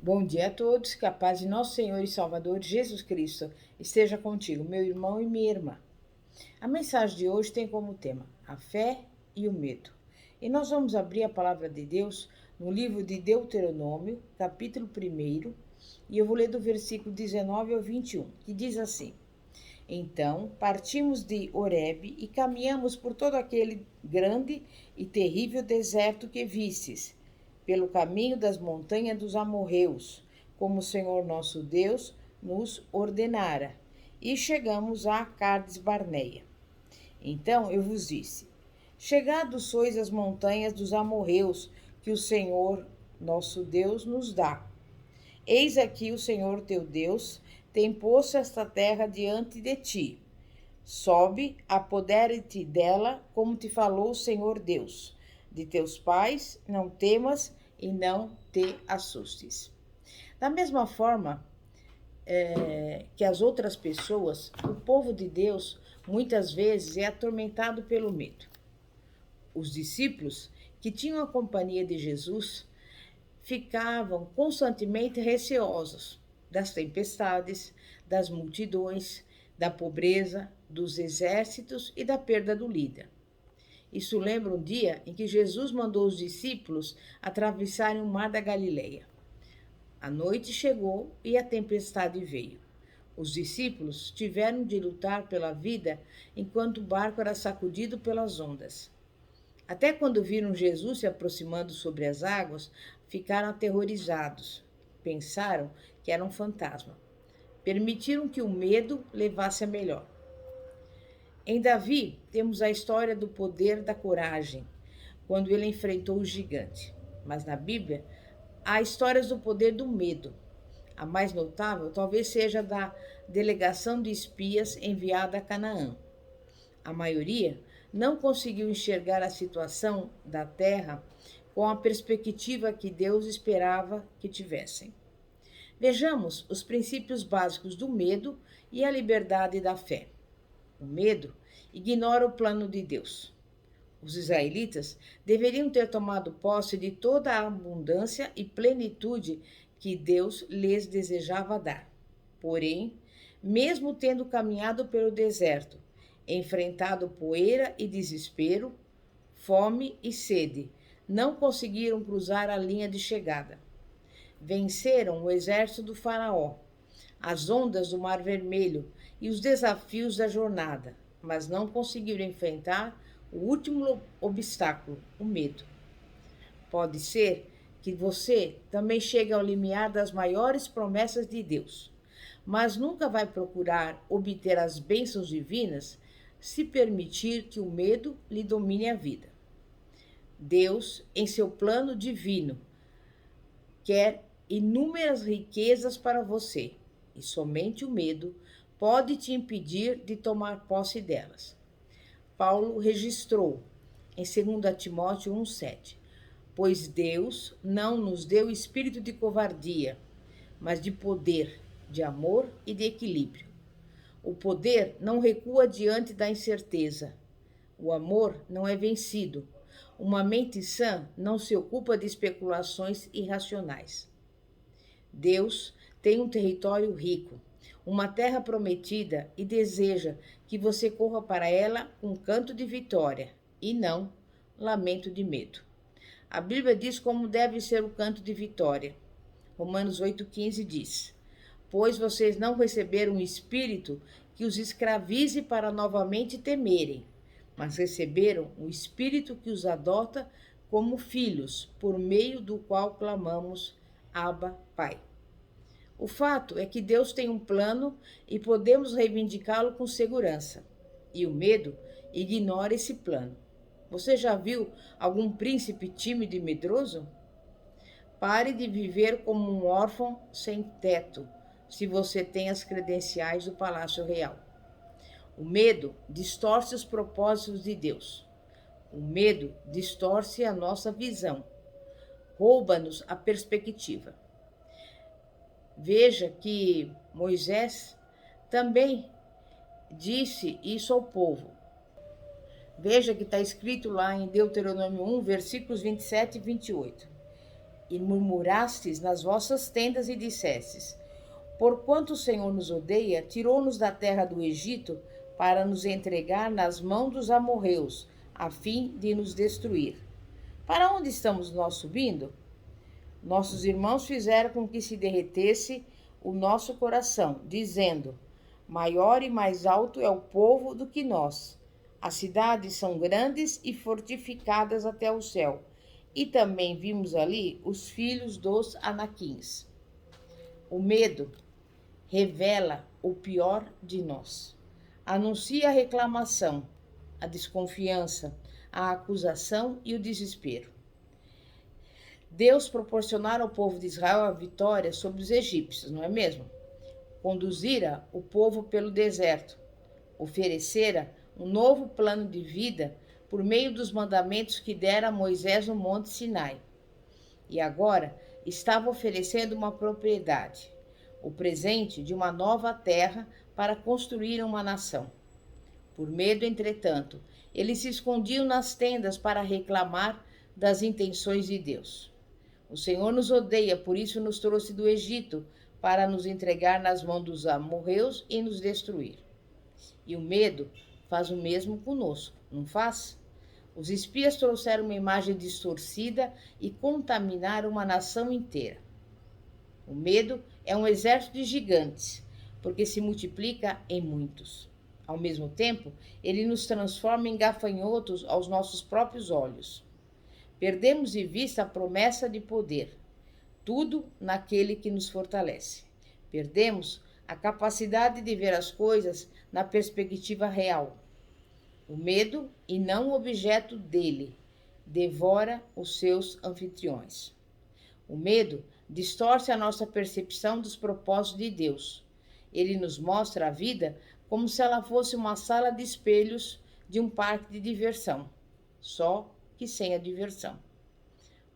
Bom dia a todos, que a paz de nosso Senhor e Salvador Jesus Cristo esteja contigo, meu irmão e minha irmã. A mensagem de hoje tem como tema a fé e o medo. E nós vamos abrir a palavra de Deus no livro de Deuteronômio, capítulo 1, e eu vou ler do versículo 19 ao 21, que diz assim: Então partimos de Horebe e caminhamos por todo aquele grande e terrível deserto que vistes, pelo caminho das montanhas dos amorreus, como o Senhor nosso Deus nos ordenara, e chegamos a Cades Barneia. Então eu vos disse: Chegados sois às montanhas dos amorreus, que o Senhor nosso Deus nos dá. Eis aqui o Senhor teu Deus tem posto esta terra diante de ti. Sobe, apodera-te dela, como te falou o Senhor Deus. De teus pais não temas e não te assustes. Da mesma forma que as outras pessoas, o povo de Deus muitas vezes é atormentado pelo medo. Os discípulos que tinham a companhia de Jesus ficavam constantemente receosos das tempestades, das multidões, da pobreza, dos exércitos e da perda do líder. Isso lembra um dia em que Jesus mandou os discípulos atravessarem o mar da Galileia. A noite chegou e a tempestade veio. Os discípulos tiveram de lutar pela vida enquanto o barco era sacudido pelas ondas. Até quando viram Jesus se aproximando sobre as águas, ficaram aterrorizados. Pensaram que era um fantasma. Permitiram que o medo levasse a melhor. Em Davi, temos a história do poder da coragem, quando ele enfrentou o gigante. Mas na Bíblia, há histórias do poder do medo. A mais notável talvez seja da delegação de espias enviada a Canaã. A maioria não conseguiu enxergar a situação da terra com a perspectiva que Deus esperava que tivessem. Vejamos os princípios básicos do medo e a liberdade da fé. O medo ignora o plano de Deus. Os israelitas deveriam ter tomado posse de toda a abundância e plenitude que Deus lhes desejava dar. Porém, mesmo tendo caminhado pelo deserto, enfrentado poeira e desespero, fome e sede, não conseguiram cruzar a linha de chegada. Venceram o exército do Faraó, as ondas do Mar Vermelho e os desafios da jornada, mas não conseguiram enfrentar o último obstáculo, o medo. Pode ser que você também chegue ao limiar das maiores promessas de Deus, mas nunca vai procurar obter as bênçãos divinas se permitir que o medo lhe domine a vida. Deus, em seu plano divino, quer inúmeras riquezas para você, e somente o medo pode te impedir de tomar posse delas. Paulo registrou em 2 Timóteo 1,7: Pois Deus não nos deu espírito de covardia, mas de poder, de amor e de equilíbrio. O poder não recua diante da incerteza. O amor não é vencido. Uma mente sã não se ocupa de especulações irracionais. Deus tem um território rico, uma terra prometida e deseja que você corra para ela com canto de vitória e não lamento de medo. A Bíblia diz como deve ser o canto de vitória. Romanos 8,15 diz: Pois vocês não receberam um espírito que os escravize para novamente temerem, mas receberam um espírito que os adota como filhos, por meio do qual clamamos, Abba, Pai. O fato é que Deus tem um plano e podemos reivindicá-lo com segurança. E o medo ignora esse plano. Você já viu algum príncipe tímido e medroso? Pare de viver como um órfão sem teto, se você tem as credenciais do Palácio Real. O medo distorce os propósitos de Deus. O medo distorce a nossa visão, rouba-nos a perspectiva. Veja que Moisés também disse isso ao povo. Veja que está escrito lá em Deuteronômio 1, versículos 27 e 28. e murmurastes nas vossas tendas e dissestes: porquanto o Senhor nos odeia, tirou-nos da terra do Egito para nos entregar nas mãos dos amorreus, a fim de nos destruir. Para onde estamos nós subindo? Nossos irmãos fizeram com que se derretesse o nosso coração, dizendo: maior e mais alto é o povo do que nós. As cidades são grandes e fortificadas até o céu. E também vimos ali os filhos dos Anaquins. O medo revela o pior de nós. Anuncia a reclamação, a desconfiança, a acusação e o desespero. Deus proporcionara ao povo de Israel a vitória sobre os egípcios, não é mesmo? Conduzira o povo pelo deserto, oferecera um novo plano de vida por meio dos mandamentos que dera a Moisés no Monte Sinai. E agora estava oferecendo uma propriedade, o presente de uma nova terra para construir uma nação. Por medo, entretanto, eles se escondiam nas tendas para reclamar das intenções de Deus. O Senhor nos odeia, por isso nos trouxe do Egito, para nos entregar nas mãos dos amorreus e nos destruir. E o medo faz o mesmo conosco, não faz? Os espias trouxeram uma imagem distorcida e contaminaram uma nação inteira. O medo é um exército de gigantes, porque se multiplica em muitos. Ao mesmo tempo, ele nos transforma em gafanhotos aos nossos próprios olhos. Perdemos de vista a promessa de poder, tudo naquele que nos fortalece. Perdemos a capacidade de ver as coisas na perspectiva real. O medo, e não o objeto dele, devora os seus anfitriões. O medo distorce a nossa percepção dos propósitos de Deus. Ele nos mostra a vida como se ela fosse uma sala de espelhos de um parque de diversão, só que sem a diversão.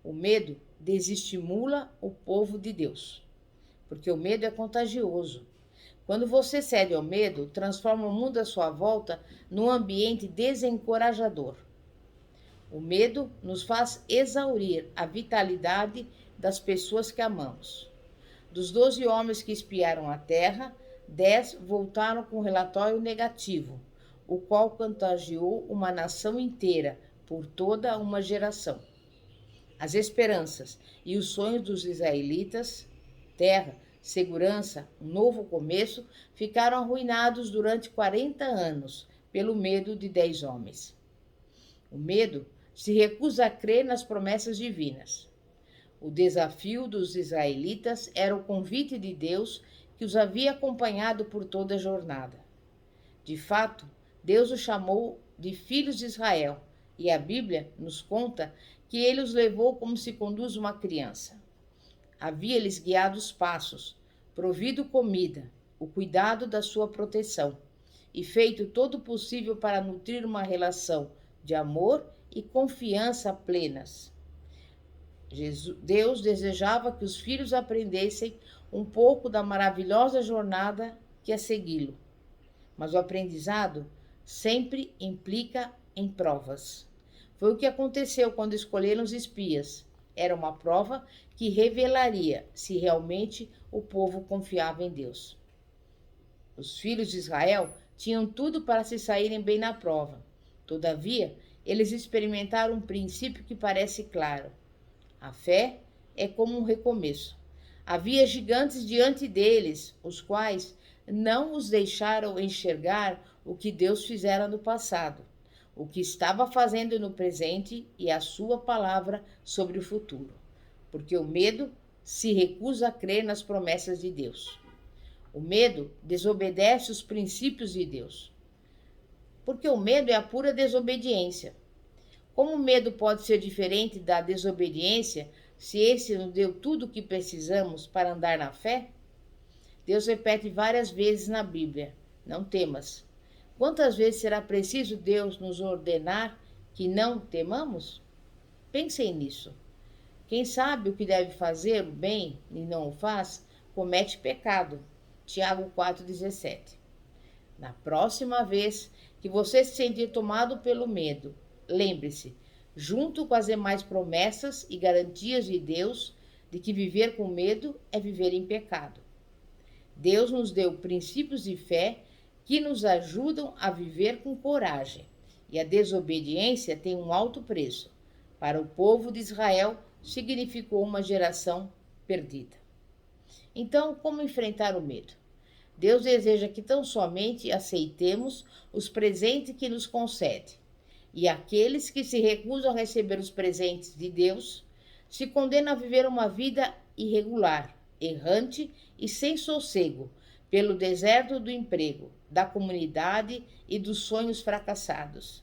O medo desestimula o povo de Deus, porque o medo é contagioso. Quando você cede ao medo, transforma o mundo à sua volta num ambiente desencorajador. O medo nos faz exaurir a vitalidade das pessoas que amamos. Dos 12 homens que espiaram a terra, 10 voltaram com relatório negativo, o qual contagiou uma nação inteira por toda uma geração. As esperanças e os sonhos dos israelitas, terra, segurança, um novo começo, ficaram arruinados durante 40 anos pelo medo de 10 homens. O medo se recusa a crer nas promessas divinas. O desafio dos israelitas era o convite de Deus que os havia acompanhado por toda a jornada. De fato, Deus os chamou de filhos de Israel, e a Bíblia nos conta que ele os levou como se conduz uma criança. Havia-lhes guiado os passos, provido comida, o cuidado da sua proteção, e feito todo o possível para nutrir uma relação de amor e confiança plenas. Deus desejava que os filhos aprendessem um pouco da maravilhosa jornada que é segui-lo. Mas o aprendizado sempre implica em provas. Foi o que aconteceu quando escolheram os espias. Era uma prova que revelaria se realmente o povo confiava em Deus. Os filhos de Israel tinham tudo para se saírem bem na prova. Todavia, eles experimentaram um princípio que parece claro. A fé é como um recomeço. Havia gigantes diante deles, os quais não os deixaram enxergar o que Deus fizera no passado, o que estava fazendo no presente e a sua palavra sobre o futuro. Porque o medo se recusa a crer nas promessas de Deus. O medo desobedece os princípios de Deus. Porque o medo é a pura desobediência. Como o medo pode ser diferente da desobediência se esse nos deu tudo o que precisamos para andar na fé? Deus repete várias vezes na Bíblia: não temas. Quantas vezes será preciso Deus nos ordenar que não temamos? Pensem nisso. Quem sabe o que deve fazer o bem e não o faz, comete pecado. Tiago 4,17. Na próxima vez que você se sentir tomado pelo medo, lembre-se, junto com as demais promessas e garantias de Deus, de que viver com medo é viver em pecado. Deus nos deu princípios de fé que nos ajudam a viver com coragem, e a desobediência tem um alto preço. Para o povo de Israel, significou uma geração perdida. Então, como enfrentar o medo? Deus deseja que tão somente aceitemos os presentes que nos concede. E aqueles que se recusam a receber os presentes de Deus se condenam a viver uma vida irregular, errante e sem sossego, pelo deserto do emprego, da comunidade e dos sonhos fracassados.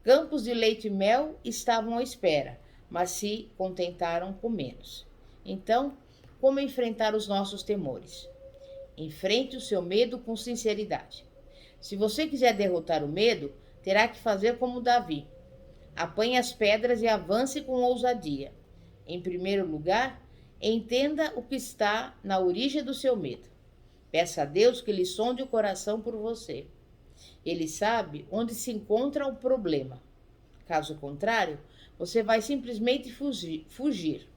Campos de leite e mel estavam à espera, mas se contentaram com menos. Então, como enfrentar os nossos temores? Enfrente o seu medo com sinceridade. Se você quiser derrotar o medo, terá que fazer como Davi. Apanhe as pedras e avance com ousadia. Em primeiro lugar, entenda o que está na origem do seu medo. Peça a Deus que lhe sonde o coração por você. Ele sabe onde se encontra o problema. Caso contrário, você vai simplesmente fugir.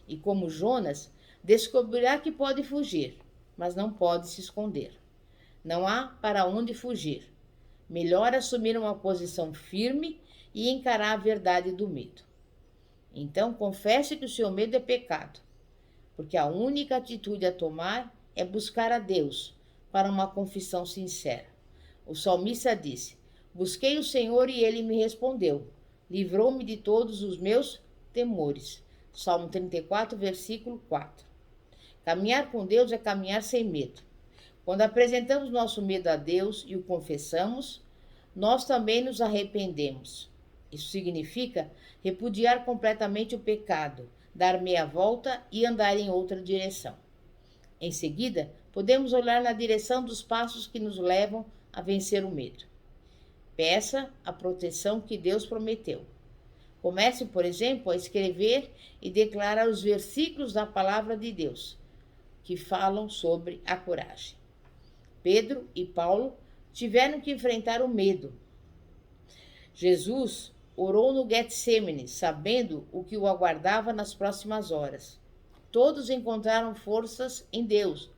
E como Jonas, descobrirá que pode fugir, mas não pode se esconder. Não há para onde fugir. Melhor assumir uma posição firme e encarar a verdade do medo. Então, confesse que o seu medo é pecado, porque a única atitude a tomar é buscar a Deus para uma confissão sincera. O salmista disse: busquei o Senhor e ele me respondeu, livrou-me de todos os meus temores. Salmo 34, versículo 4. Caminhar com Deus é caminhar sem medo. Quando apresentamos nosso medo a Deus e o confessamos, nós também nos arrependemos. Isso significa repudiar completamente o pecado, dar meia volta e andar em outra direção. Em seguida, podemos olhar na direção dos passos que nos levam a vencer o medo. Peça a proteção que Deus prometeu. Comece, por exemplo, a escrever e declarar os versículos da palavra de Deus, que falam sobre a coragem. Pedro e Paulo tiveram que enfrentar o medo. Jesus orou no Getsêmani, sabendo o que o aguardava nas próximas horas. Todos encontraram forças em Deus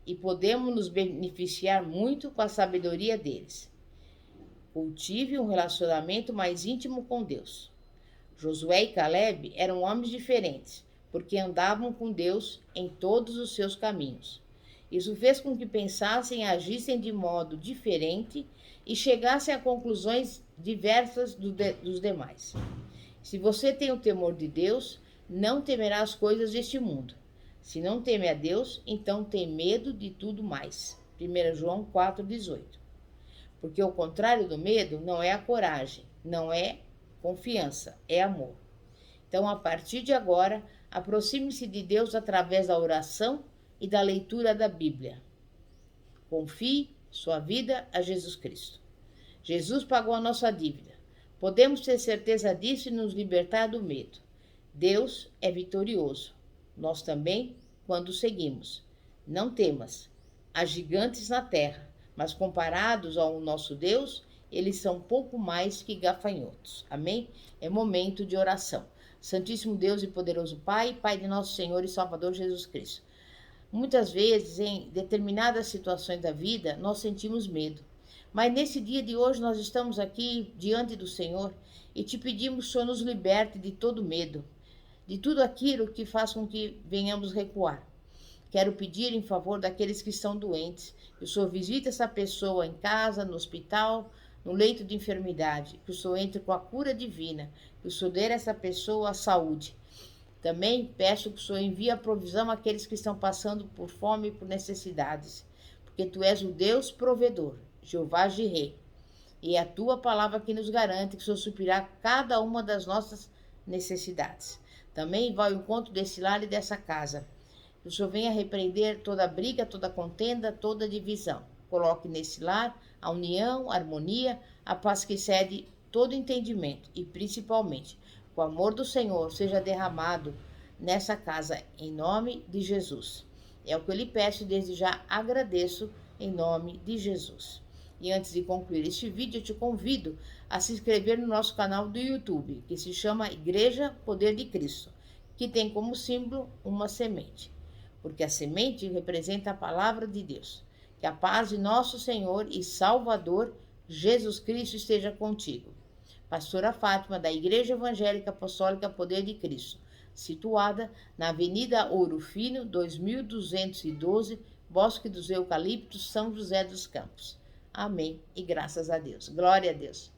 e podemos nos beneficiar muito com a sabedoria deles. Cultive um relacionamento mais íntimo com Deus. Josué e Caleb eram homens diferentes, porque andavam com Deus em todos os seus caminhos. Isso fez com que pensassem e agissem de modo diferente e chegassem a conclusões diversas dos demais. Se você tem o temor de Deus, não temerá as coisas deste mundo. Se não teme a Deus, então tem medo de tudo mais. 1 João 4,18. Porque o contrário do medo não é a coragem, não é confiança, é amor. Então, a partir de agora, aproxime-se de Deus através da oração e da leitura da Bíblia. Confie sua vida a Jesus Cristo. Jesus pagou a nossa dívida. Podemos ter certeza disso e nos libertar do medo. Deus é vitorioso. Nós também, quando seguimos. Não temas. Há gigantes na terra, mas comparados ao nosso Deus, eles são pouco mais que gafanhotos. Amém? É momento de oração. Santíssimo Deus e poderoso Pai, Pai de nosso Senhor e Salvador Jesus Cristo. Muitas vezes, em determinadas situações da vida, nós sentimos medo. Mas nesse dia de hoje, nós estamos aqui diante do Senhor e te pedimos que o Senhor nos liberte de todo medo, de tudo aquilo que faz com que venhamos recuar. Quero pedir em favor daqueles que estão doentes, que o Senhor visite essa pessoa em casa, no hospital, no leito de enfermidade, que o Senhor entre com a cura divina, que o Senhor dê a essa pessoa a saúde. Também peço que o Senhor envie a provisão àqueles que estão passando por fome e por necessidades, porque Tu és o Deus provedor, Jeová Jireh, e é a Tua palavra que nos garante que o Senhor suprirá cada uma das nossas necessidades. Também vai ao encontro desse lar e dessa casa. Que o Senhor venha repreender toda briga, toda contenda, toda divisão. Coloque nesse lar a união, a harmonia, a paz que excede todo entendimento e, principalmente, o amor do Senhor seja derramado nessa casa, em nome de Jesus. É o que eu lhe peço e desde já agradeço em nome de Jesus. E antes de concluir este vídeo, eu te convido a se inscrever no nosso canal do YouTube, que se chama Igreja Poder de Cristo. que tem como símbolo uma semente, porque a semente representa a palavra de Deus. Que a paz de nosso Senhor e Salvador Jesus Cristo esteja contigo. Pastora Fátima, da Igreja Evangélica Apostólica Poder de Cristo, situada na Avenida Ouro Fino, 2212, Bosque dos Eucaliptos, São José dos Campos. Amém e graças a Deus. Glória a Deus.